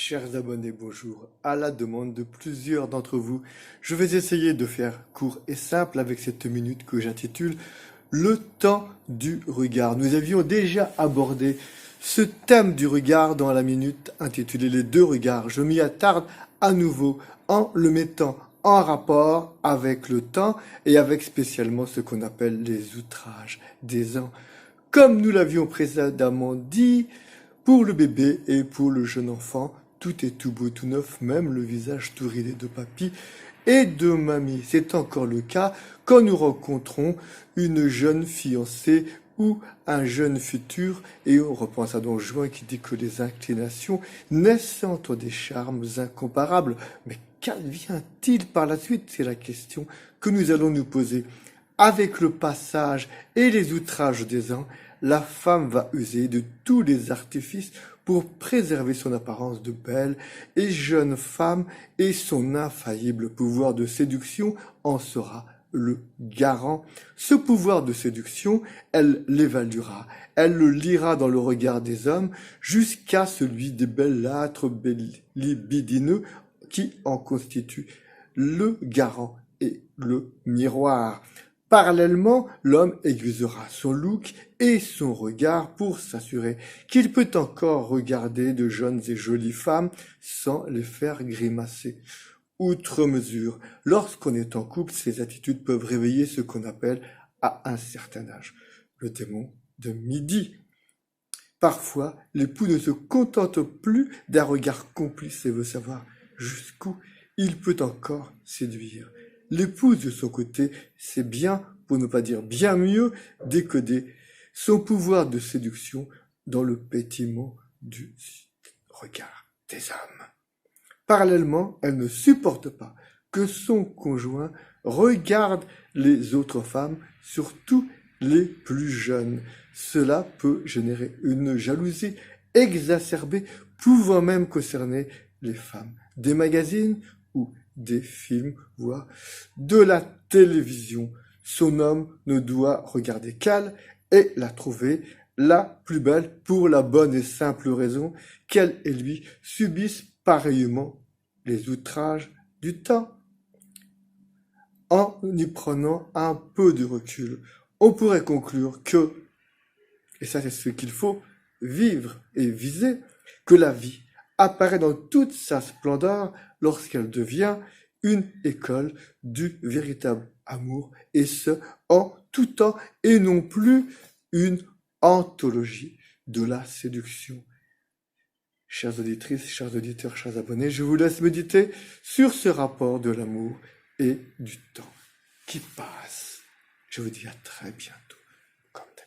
Chers abonnés, bonjour. À la demande de plusieurs d'entre vous, je vais essayer de faire court et simple avec cette minute que j'intitule Le temps du regard. Nous avions déjà abordé ce thème du regard dans la minute intitulée Les deux regards. Je m'y attarde à nouveau en le mettant en rapport avec le temps et avec spécialement ce qu'on appelle les outrages des ans. Comme nous l'avions précédemment dit, pour le bébé et pour le jeune enfant, tout est tout beau, tout neuf, même le visage tout ridé de papy et de mamie. C'est encore le cas quand nous rencontrons une jeune fiancée ou un jeune futur, et on repense à Don Juan qui dit que les inclinations naissent entre des charmes incomparables. Mais qu'advient-il par la suite? C'est la question que nous allons nous poser. Avec le passage et les outrages des ans, la femme va user de tous les artifices pour préserver son apparence de belle et jeune femme, et son infaillible pouvoir de séduction en sera le garant. Ce pouvoir de séduction, elle l'évaluera, elle le lira dans le regard des hommes jusqu'à celui des bellâtres libidineux qui en constituent le garant et le miroir. Parallèlement, l'homme aiguisera son look et son regard pour s'assurer qu'il peut encore regarder de jeunes et jolies femmes sans les faire grimacer. Outre mesure, lorsqu'on est en couple, ces attitudes peuvent réveiller ce qu'on appelle, à un certain âge, le démon de midi. Parfois, l'époux ne se contente plus d'un regard complice et veut savoir jusqu'où il peut encore séduire. L'épouse, de son côté, sait bien, pour ne pas dire bien mieux, décoder son pouvoir de séduction dans le pétillement du regard des hommes. Parallèlement, elle ne supporte pas que son conjoint regarde les autres femmes, surtout les plus jeunes. Cela peut générer une jalousie exacerbée, pouvant même concerner les femmes des magazines ou des films, voire de la télévision. Son homme ne doit regarder qu'elle et la trouver la plus belle pour la bonne et simple raison qu'elle et lui subissent pareillement les outrages du temps. En y prenant un peu de recul, on pourrait conclure que, et ça c'est ce qu'il faut vivre et viser, que la vie apparaît dans toute sa splendeur lorsqu'elle devient une école du véritable amour, et ce, en tout temps, et non plus une anthologie de la séduction. Chères auditrices, chers auditeurs, chers abonnés, je vous laisse méditer sur ce rapport de l'amour et du temps qui passe. Je vous dis à très bientôt, comme d'habitude.